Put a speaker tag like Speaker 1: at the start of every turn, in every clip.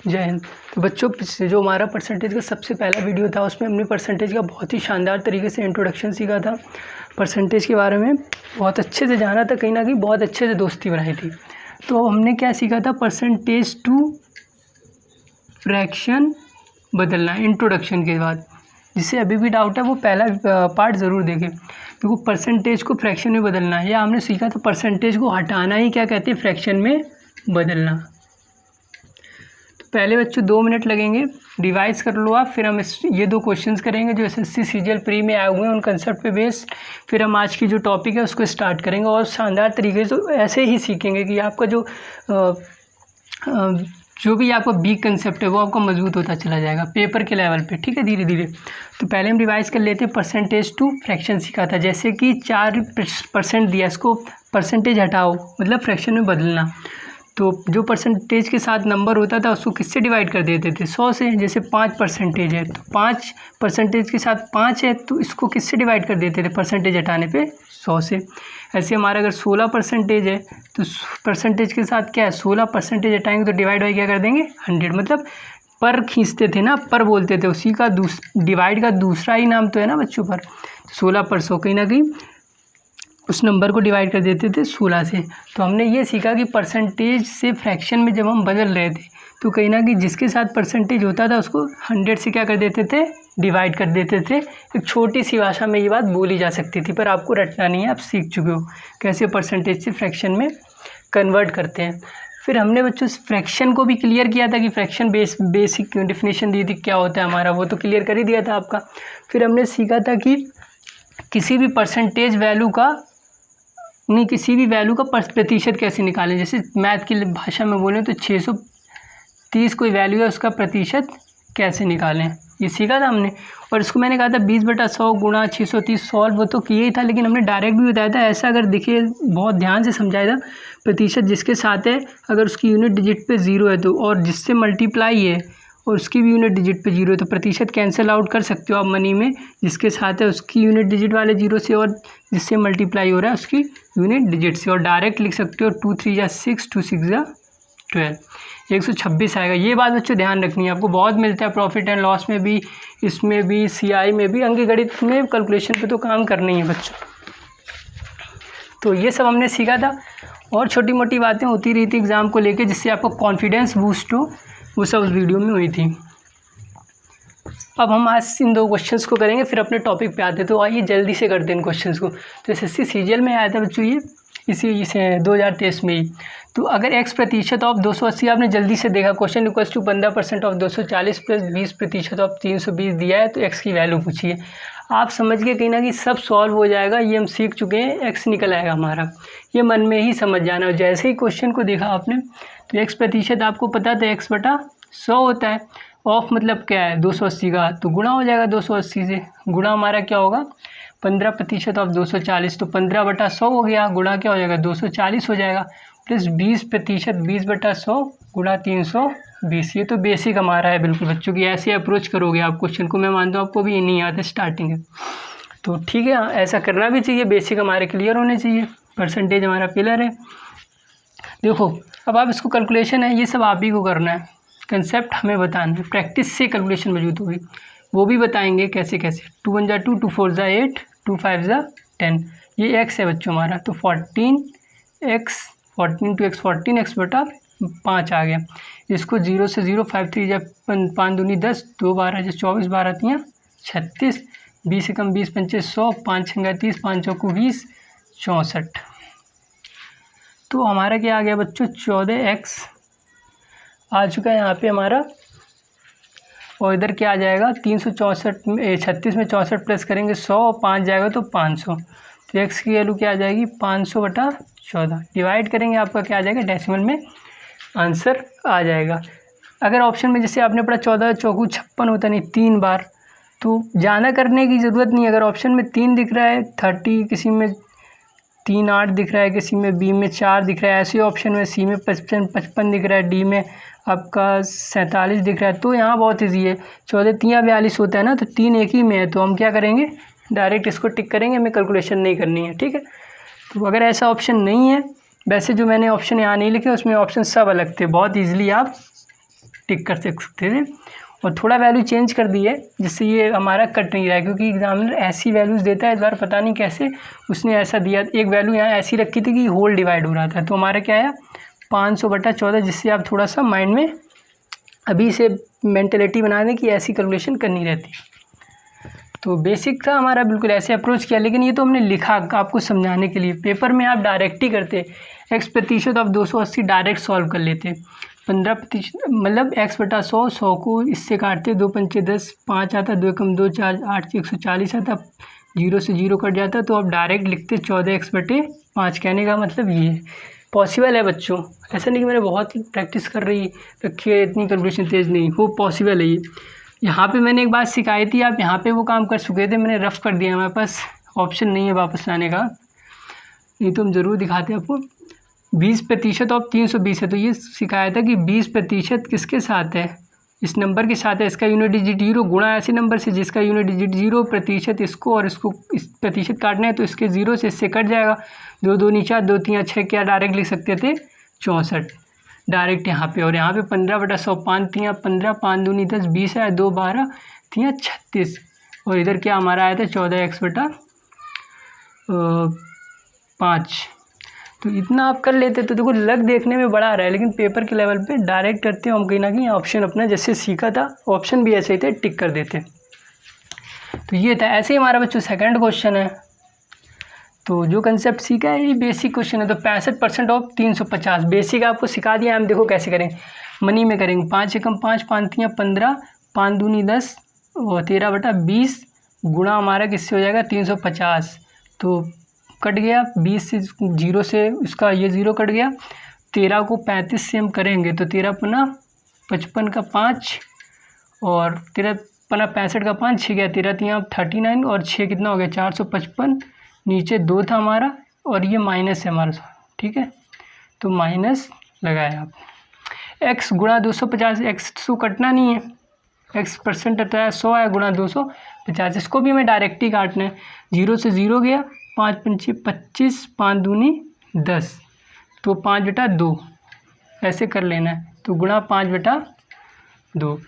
Speaker 1: जय हिंद। तो बच्चों, जो हमारा परसेंटेज का सबसे पहला वीडियो था उसमें हमने परसेंटेज का बहुत ही शानदार तरीके से इंट्रोडक्शन सीखा था। परसेंटेज के बारे में बहुत अच्छे से जाना था, कहीं ना कहीं बहुत अच्छे से दोस्ती बनाई थी। तो हमने क्या सीखा था, परसेंटेज टू फ्रैक्शन बदलना इंट्रोडक्शन के बाद। जिससे अभी भी डाउट है वो पहला पार्ट ज़रूर देखें, क्योंकि परसेंटेज को फ्रैक्शन में बदलना है। या हमने सीखा था परसेंटेज को हटाना ही क्या कहते हैं, फ्रैक्शन में बदलना। तो पहले बच्चों 2 मिनट लगेंगे, रिवाइज कर लो आप। फिर हम ये 2 क्वेश्चंस करेंगे जो एसएससी सीजीएल प्री में आए हुए हैं, उन कंसेप्ट पे बेस्ड। फिर हम आज की जो टॉपिक है उसको स्टार्ट करेंगे और शानदार तरीके से ऐसे ही सीखेंगे कि आपका जो भी आपका वीक कंसेप्ट है वो आपका मजबूत होता चला जाएगा पेपर के लेवल पे, ठीक है, धीरे धीरे। तो पहले हम रिवाइज कर लेते हैं। परसेंटेज टू फ्रैक्शन सीखा था, जैसे कि 4% दिया, इसको परसेंटेज हटाओ मतलब फ्रैक्शन में बदलना। तो जो परसेंटेज के साथ नंबर होता था उसको किससे डिवाइड कर देते थे, 100 से। जैसे 5% है तो 5% के साथ 5 है तो इसको किससे डिवाइड कर देते थे, परसेंटेज हटाने पे 100 से। ऐसे हमारा अगर 16% है तो परसेंटेज के साथ क्या है, 16% हटाएंगे तो डिवाइड बाई क्या कर देंगे, 100। मतलब पर खींचते थे ना, पर बोलते थे, उसी का डिवाइड का दूसरा ही नाम तो है ना बच्चों पर। 16%, कहीं ना कहीं उस नंबर को डिवाइड कर देते थे 16 से। तो हमने ये सीखा कि परसेंटेज से फ्रैक्शन में जब हम बदल रहे थे तो कहीं ना कहीं जिसके साथ परसेंटेज होता था उसको 100 से क्या कर देते थे, डिवाइड कर देते थे। एक छोटी सी भाषा में ये बात बोली जा सकती थी, पर आपको रटना नहीं है, आप सीख चुके हो कैसे परसेंटेज से फ्रैक्शन में कन्वर्ट करते हैं। फिर हमने बच्चों फ्रैक्शन को भी क्लियर किया था कि फ्रैक्शन बेसिक डेफिनेशन दी थी क्या होता है हमारा, वो तो क्लियर कर ही दिया था आपका। फिर हमने सीखा था कि किसी भी परसेंटेज वैल्यू का किसी भी वैल्यू का प्रतिशत कैसे निकालें। जैसे मैथ की भाषा में बोलें तो 630 कोई वैल्यू है, उसका प्रतिशत कैसे निकालें, ये सीखा था हमने। और इसको मैंने कहा था 20/100 गुणा 630 सॉल्व, वो तो किया ही था, लेकिन हमने डायरेक्ट भी बताया था। ऐसा अगर देखिए बहुत ध्यान से समझाया था, प्रतिशत जिसके साथ है अगर उसकी यूनिट डिजिट पे 0 है तो, और जिससे मल्टीप्लाई है और उसकी भी यूनिट डिजिट पे 0 है तो प्रतिशत कैंसिल आउट कर सकते हो आप मनी में। जिसके साथ है उसकी यूनिट डिजिट वाले 0 से और जिससे मल्टीप्लाई हो रहा है उसकी यूनिट डिजिट से। और डायरेक्ट लिख सकते हो 2 3 या 6, 2 6 या 12, 126 आएगा। ये बात बच्चों ध्यान रखनी है, आपको बहुत मिलता है प्रॉफिट एंड लॉस में भी, इसमें भी, सीआई में भी, अंकगणित में कैलकुलेशन पे तो काम करना ही है बच्चों। तो ये सब हमने सीखा था और छोटी मोटी बातें होती रही थी एग्ज़ाम को लेके, जिससे आपको कॉन्फिडेंस बूस्ट हो, वो सब उस वीडियो में हुई थी। अब हम आज इन 2 क्वेश्चंस को करेंगे, फिर अपने टॉपिक पे आते। तो आइए जल्दी से करते हैं इन क्वेश्चंस को। तो एसएससी सीजीएल में आया था बच्चों ये इसे 2023 में ही। तो अगर x% ऑफ 280, आपने जल्दी से देखा question equals to 15% of 240 plus 20% of 320 दिया है, तो x की वैल्यू पूछिए। आप समझ के कहीं ना कहीं सब सॉल्व हो जाएगा, ये हम सीख चुके हैं, x निकल आएगा हमारा, ये मन में ही समझ जाना। और जैसे ही क्वेश्चन को देखा आपने तो x% आपको पता था x/100 होता है। ऑफ मतलब क्या है, 280 का, तो गुणा हो जाएगा 280 से। गुणा हमारा क्या होगा, 15% ऑफ 240, तो 15/100 हो गया, गुणा क्या हो जाएगा 240 हो जाएगा, प्लस 20%, 20/100 गुणा 320। ये तो बेसिक हमारा है बिल्कुल बच्चों की, ऐसे अप्रोच करोगे आप क्वेश्चन को। मैं मानता हूँ आपको भी ये नहीं आता, स्टार्टिंग है तो ठीक है, ऐसा करना भी चाहिए, बेसिक हमारे क्लियर होने चाहिए। परसेंटेज हमारा पिलर है। देखो अब आप इसको कैलकुलेशन है, ये सब आप ही को करना है, कंसेप्ट हमें बताना है, प्रैक्टिस से कैलकुलेशन मौजूद होगी, वो भी बताएंगे कैसे कैसे। 2 1 2, 2 4 8, 2 5 10। ये x है बच्चों हमारा, तो 14x, 14 2x 14, x/5 आ गया। इसको 0 से 0, 5 3 या 5 दूनी 10, 2 12 या 24, 12 3 36, 20 से कम 20 पंचे 100, 5 6 30, 5 चौको 20, 64। तो हमारा क्या आ गया बच्चों, 14x आ चुका है यहाँ पे हमारा। और इधर क्या आ जाएगा, 36 में 64 प्लस करेंगे 100, 5 जाएगा तो 500। तो x की वैल्यू क्या आ जाएगी, 500/14। डिवाइड करेंगे आपका क्या आ जाएगा, डेसिमल में आंसर आ जाएगा। अगर ऑप्शन में जैसे आपने पढ़ा 14 चौकू 56 होता नहीं 3 बार, तो ज़्यादा करने की ज़रूरत नहीं। अगर ऑप्शन में 3 दिख रहा है 30, किसी में 3 8 दिख रहा है, किसी में बी में 4 दिख रहा है, ऐसे ऑप्शन में सी में 55 दिख रहा है, डी में आपका 47 दिख रहा है, तो यहाँ बहुत ईजी है। 14 3 42 होता है ना, तो 3 एक ही में है, तो हम क्या करेंगे, डायरेक्ट इसको टिक करेंगे, हमें कैलकुलेशन नहीं करनी है, ठीक है। तो अगर ऐसा ऑप्शन नहीं है, वैसे जो मैंने ऑप्शन यहाँ नहीं लिखे उसमें ऑप्शन सब अलग थे, बहुत ईजिली आप टिक कर सकते थे, और थोड़ा वैल्यू चेंज कर दी है जिससे ये हमारा कट नहीं रहा है, क्योंकि एग्जामिनर ऐसी वैल्यूज़ देता है इस बार पता नहीं कैसे उसने ऐसा दिया। एक वैल्यू यहाँ ऐसी रखी थी कि होल डिवाइड हो रहा था, तो हमारा क्या आया 500/14, जिससे आप थोड़ा सा माइंड में अभी से मेंटलिटी बना दें कि ऐसी कैलकुलेशन करनी रहती है। तो बेसिक था हमारा, बिल्कुल ऐसे अप्रोच किया, लेकिन ये तो हमने लिखा आपको समझाने के लिए। पेपर में आप डायरेक्ट ही करते, x% ऑफ 280 डायरेक्ट सॉल्व कर लेते, 15% मतलब x/100, 100 को इससे काटते, 2 पंचे 10, 5 आता, 2 एकम 2, 4 8 140 आता, 0 से 0 कट जाता, तो आप डायरेक्ट लिखते 14x/5। कहने का मतलब ये है, पॉसिबल है बच्चों, ऐसा नहीं कि मैंने बहुत प्रैक्टिस कर रखी है, इतनी कैलकुलेशन तेज़ नहीं, वो पॉसिबल है ये। यहाँ पे मैंने एक बात सिखाई थी, आप यहाँ पे वो काम कर चुके थे, मैंने रफ कर दिया, हमारे पास ऑप्शन नहीं है वापस लाने का, नहीं तो हम ज़रूर दिखाते आपको। 20% ऑफ 320 है, तो ये सिखाया था कि 20% किसके साथ है, इस नंबर के साथ है, इसका यूनिट डिजिट 0 गुणा ऐसे नंबर से जिसका यूनिट डिजिट 0, प्रतिशत इसको और इसको इस प्रतिशत काटना है तो इसके 0 से इससे कट जाएगा, 2 2 नीचा, 2 3 6, क्या डायरेक्ट लिख सकते थे 64 डायरेक्ट यहाँ पे, और यहाँ पे 15/100, 5 3 15, 5 2 10, 20 है, 2 12 3 36, और इधर क्या हमारा आया था 14x/5। तो इतना आप कर लेते तो देखो लग देखने में बड़ा आ रहा है, लेकिन पेपर के लेवल पे डायरेक्ट करते हो हम कहीं ना कहीं ऑप्शन अपना जैसे सीखा था, ऑप्शन भी ऐसे ही थे, टिक कर देते। तो ये था, ऐसे ही हमारा बच्चों सेकंड क्वेश्चन है। तो जो कंसेप्ट सीखा है ये बेसिक क्वेश्चन है। तो 65% ऑफ 350 बेसिक आपको सिखा दिया, हम देखो कैसे करेंगे, मनी में करेंगे। 5 एकम 5, 5 3 15, 5 दूनी 10 और 13/20 गुणा हमारा किससे हो जाएगा 350, तो कट गया 20 से 0 से इसका ये 0 कट गया, 13 को 35 से हम करेंगे तो 13 पना 55 का 5 और 13 पना 65 का 5, 6 गया 13 3 39 और 6 कितना हो गया 455, नीचे 2 था हमारा और ये माइनस है हमारा, ठीक है, तो माइनस लगाया आप। x गुणा 250, x तो कटना नहीं है, x% आता है 100 है गुणा 250, इसको भी हमें डायरेक्ट ही काटना है। 0 से 0 गया, 5 पंचे 25, 5 दूनी 10, तो 5/2 ऐसे कर लेना है, तो गुणा 5/2।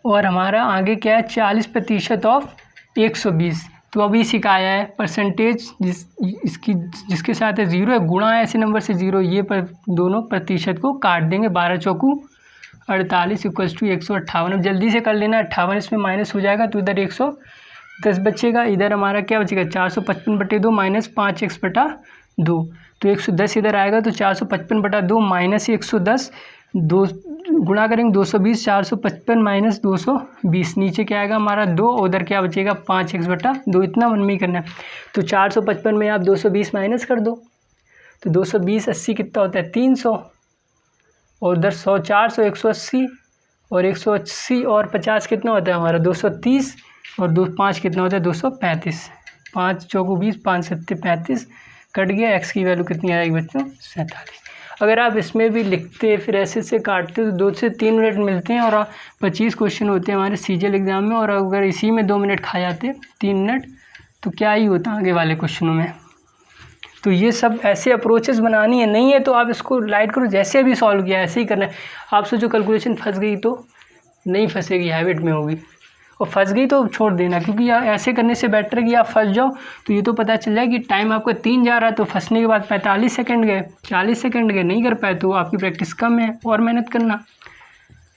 Speaker 1: और हमारा आगे क्या है 40% ऑफ 120, तो अभी सिखाया है परसेंटेज जिसके साथ है 0 है, गुणा है ऐसे नंबर से 0, ये पर दोनों प्रतिशत को काट देंगे, 12 चौकू 48 = 158। अब जल्दी से कर लेना, 58 इसमें माइनस हो जाएगा तो इधर 110 बचेगा, इधर हमारा क्या बचेगा 455/2 माइनस 5x/2, तो 110 इधर आएगा, तो 455/2 माइनस 110, 2 गुणा करेंगे 220, 455 माइनस 220, नीचे क्या आएगा हमारा 2, उधर क्या बचेगा 5x/2, इतना मन में ही करना है। तो 455 में आप 220 माइनस कर दो, तो 220 80 कितना होता है 300, और उधर 100 400 180, और 180 और 50 कितना होता है हमारा 230, और 2 5 कितना होता है 235, 5 चौको 20, 5 7 35, कट गया, x की वैल्यू कितनी आएगी बच्चों 47। अगर आप इसमें भी लिखते फिर ऐसे से काटते तो 2 से 3 मिनट मिलते हैं, और 25 क्वेश्चन होते हैं हमारे सीजीएल एग्ज़ाम में, और अगर इसी में 2 मिनट खा जाते 3 मिनट तो क्या ही होता आगे वाले क्वेश्चनों में। तो ये सब ऐसे अप्रोचेस बनानी है, नहीं है तो आप इसको लाइट करो, जैसे अभी सॉल्व किया ऐसे ही करना है। आपसे जो कैलकुलेशन फंस गई तो नहीं फंसेगी, हैबिट में होगी, और फंस गई तो छोड़ देना, क्योंकि ऐसे करने से बेटर है कि आप फंस जाओ तो ये तो पता चल जाए कि टाइम आपका 3 जा रहा है, तो फंसने के बाद 45 सेकंड गए, 40 सेकंड गए, नहीं कर पाए तो आपकी प्रैक्टिस कम है, और मेहनत करना,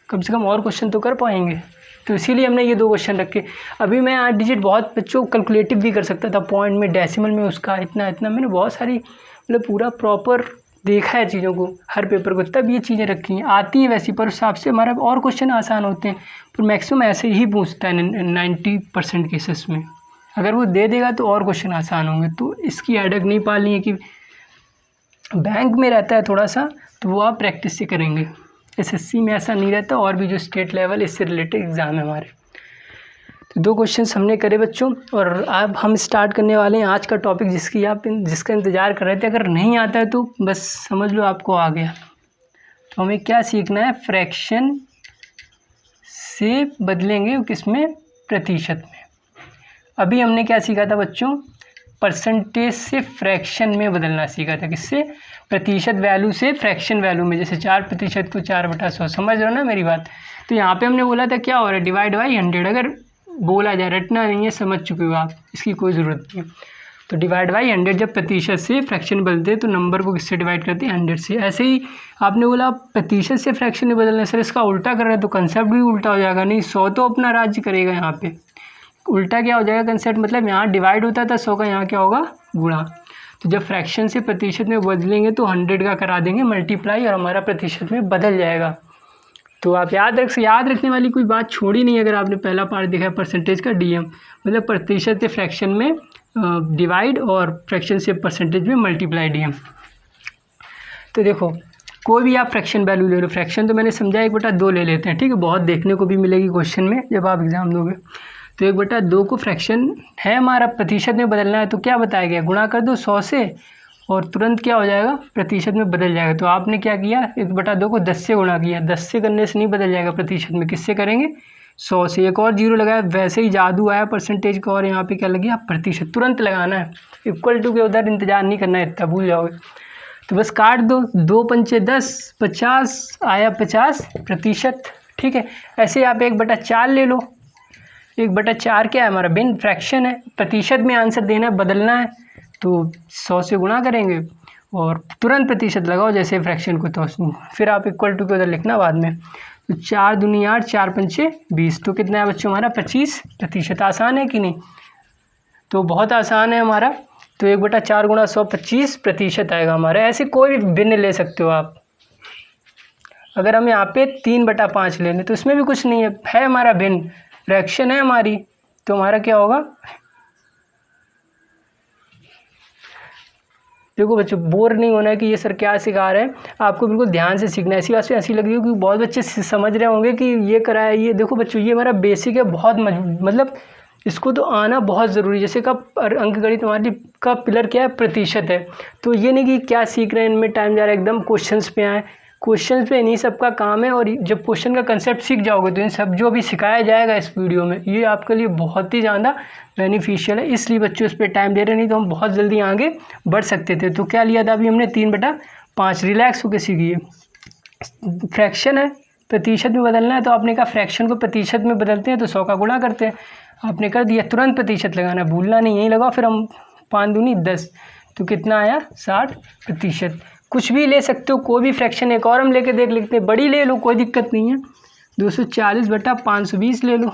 Speaker 1: कम से कम और क्वेश्चन तो कर पाएंगे। तो इसीलिए हमने ये 2 क्वेश्चन रखे। अभी मैं 8 डिजिट बहुत बच्चों कैलकुलेटिव भी कर सकता था, पॉइंट में, डेसिमल में, उसका इतना इतना, मैंने बहुत सारी मतलब पूरा प्रॉपर देखा है चीज़ों को, हर पेपर को, तब ये चीज़ें रखी हैं, आती हैं वैसी, पर उस हिसाब से हमारा और क्वेश्चन आसान होते हैं, पर मैक्सिमम ऐसे ही पूछता है 90% केसेस में। अगर वो दे देगा तो और क्वेश्चन आसान होंगे, तो इसकी हेडेक नहीं पालनी है कि बैंक में रहता है थोड़ा सा, तो वो आप प्रैक्टिस से करेंगे। एसएससी में ऐसा नहीं रहता, और भी जो स्टेट लेवल इससे रिलेटेड एग्ज़ाम है हमारे। तो 2 क्वेश्चन हमने करे बच्चों, और अब हम स्टार्ट करने वाले हैं आज का टॉपिक जिसका इंतज़ार कर रहे थे। अगर नहीं आता है तो बस समझ लो आपको आ गया। तो हमें क्या सीखना है, फ्रैक्शन से बदलेंगे किसमें, प्रतिशत में। अभी हमने क्या सीखा था बच्चों, परसेंटेज से फ्रैक्शन में बदलना सीखा था। किससे? प्रतिशत वैल्यू से फ्रैक्शन वैल्यू में। जैसे 4% को 4/100, समझ रहे हो ना मेरी बात। तो यहाँ पे हमने बोला था क्या हो रहा है, डिवाइड बाई 100। अगर बोला जाए, रटना नहीं है, समझ चुके हो आप, इसकी कोई ज़रूरत नहीं है। तो डिवाइड बाई 100 जब प्रतिशत से फ्रैक्शन बदलते हैं तो नंबर को किससे डिवाइड करते हैं? 100 से। ऐसे ही आपने बोला प्रतिशत से फ्रैक्शन में बदलना, सर इसका उल्टा कर रहा है तो कंसेप्ट भी उल्टा हो जाएगा। नहीं, 100 तो अपना राज्य करेगा, यहाँ पे उल्टा क्या हो जाएगा कंसेप्ट, मतलब यहाँ डिवाइड होता था 100 का, यहाँ क्या होगा? गुणा। तो जब फ्रैक्शन से प्रतिशत में बदलेंगे तो 100 का करा देंगे मल्टीप्लाई और हमारा प्रतिशत में बदल जाएगा। तो आप याद रखने वाली कोई बात छोड़ी नहीं। अगर आपने पहला पार्ट देखा है परसेंटेज का, डीएम मतलब प्रतिशत से फ्रैक्शन में डिवाइड और फ्रैक्शन से परसेंटेज में मल्टीप्लाई, डीएम। तो देखो कोई भी आप फ्रैक्शन वैल्यू ले लो, फ्रैक्शन तो मैंने समझा 1/2 ले लेते हैं, ठीक है, बहुत देखने को भी मिलेगी क्वेश्चन में जब आप एग्जाम दोगे। तो 1/2 को फ्रैक्शन है हमारा, प्रतिशत में बदलना है, तो क्या बताया गया? गुणा कर दो 100 से और तुरंत क्या हो जाएगा? प्रतिशत में बदल जाएगा। तो आपने क्या किया, 1/2 को 10 से गुणा किया। 10 से करने से नहीं बदल जाएगा प्रतिशत में, किससे करेंगे? 100 से। एक और जीरो लगाया, वैसे ही जादू आया परसेंटेज का, और यहाँ पे क्या लग गया? प्रतिशत। तुरंत लगाना है, इक्वल टू के उधर इंतजार नहीं करना है, इतना भूल जाओगे। तो बस काट दो, 2 पंचे 10, 50 आया 50%, ठीक है। ऐसे आप 1/4 ले लो। 1/4 क्या है हमारा? बिन फ्रैक्शन है, प्रतिशत में आंसर देना है, बदलना है, तो 100 से गुणा करेंगे और तुरंत प्रतिशत लगाओ जैसे फ्रैक्शन को, तो फिर आप इक्वल टू के उधर लिखना बाद में। तो 4 दूनी 8, 4 पंचे 20, तो कितना है बच्चों हमारा? 25%। आसान है कि नहीं? तो बहुत आसान है हमारा। तो 1/4 गुणा 100, 25% आएगा हमारा। ऐसे कोई भी भिन्न ले सकते हो आप। अगर हम यहाँ पे 3/5 ले लें तो इसमें भी कुछ नहीं है हमारा भिन्न, फ्रैक्शन है हमारी, तो हमारा क्या होगा? देखो बच्चों, बोर नहीं होना है कि ये सर क्या सिखा रहे हैं, आपको बिल्कुल ध्यान से सीखना है। ऐसी बात से ऐसी लग रही हो कि बहुत बच्चे समझ रहे होंगे कि ये करा है ये। देखो बच्चों, ये हमारा बेसिक है, बहुत मतलब इसको तो आना बहुत ज़रूरी है। जैसे का अंकगणित हमारी का पिलर क्या है? प्रतिशत है। तो ये नहीं कि क्या सीख रहे हैं इनमें टाइम जा रहा है, एकदम क्वेश्चंस पे आए, क्वेश्चंस पे इन्हीं सबका काम है। और जब क्वेश्चन का कंसेप्ट सीख जाओगे तो इन सब जो भी सिखाया जाएगा इस वीडियो में, ये आपके लिए बहुत ही ज़्यादा बेनिफिशियल है। इसलिए बच्चों इस पर टाइम दे रहे, नहीं तो हम बहुत जल्दी आगे बढ़ सकते थे। तो क्या लिया था अभी हमने? 3/5। रिलैक्स होकर सीखिए। फ्रैक्शन है, प्रतिशत में बदलना है, तो आपने कहा फ्रैक्शन को प्रतिशत में बदलते हैं तो 100 का गुणा करते हैं, आपने कर दिया। तुरंत प्रतिशत लगाना, भूलना नहीं, यही लगाओ। फिर हम 5 दूनी 10, तो कितना आया? 60%। कुछ भी ले सकते हो, कोई भी फ्रैक्शन। एक और हम लेके देख लेते हैं, बड़ी ले लो, कोई दिक्कत नहीं है। 240/520 ले लो,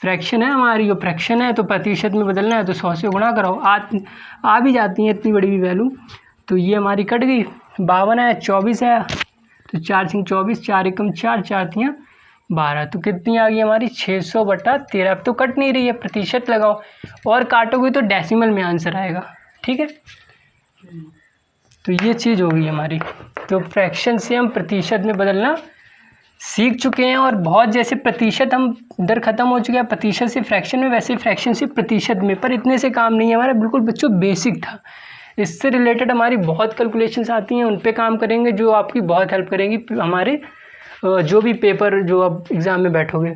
Speaker 1: फ्रैक्शन है हमारी, और फ्रैक्शन है तो प्रतिशत में बदलना है तो 100 से गुणा कराओ। आ भी जाती है इतनी बड़ी भी वैल्यू। तो ये हमारी कट गई, 52 है, 24 है, तो 4 × 24, 4 एकम 4, 4 × 12, तो कितनी आ गई हमारी? 600/13। अब तो कट नहीं रही है, प्रतिशत लगाओ, और काटोगे तो डेसिमल में आंसर आएगा, ठीक है। तो ये चीज़ हो गई हमारी। तो फ्रैक्शन से हम प्रतिशत में बदलना सीख चुके हैं, और बहुत जैसे प्रतिशत हम इधर ख़त्म हो चुके हैं प्रतिशत से फ्रैक्शन में, वैसे फ्रैक्शन से प्रतिशत में, पर इतने से काम नहीं है हमारा, बिल्कुल बच्चों बेसिक था। इससे रिलेटेड हमारी बहुत कैलकुलेशंस आती हैं, उन पे काम करेंगे जो आपकी बहुत हेल्प करेंगी हमारे जो भी पेपर जो आप एग्ज़ाम में बैठोगे।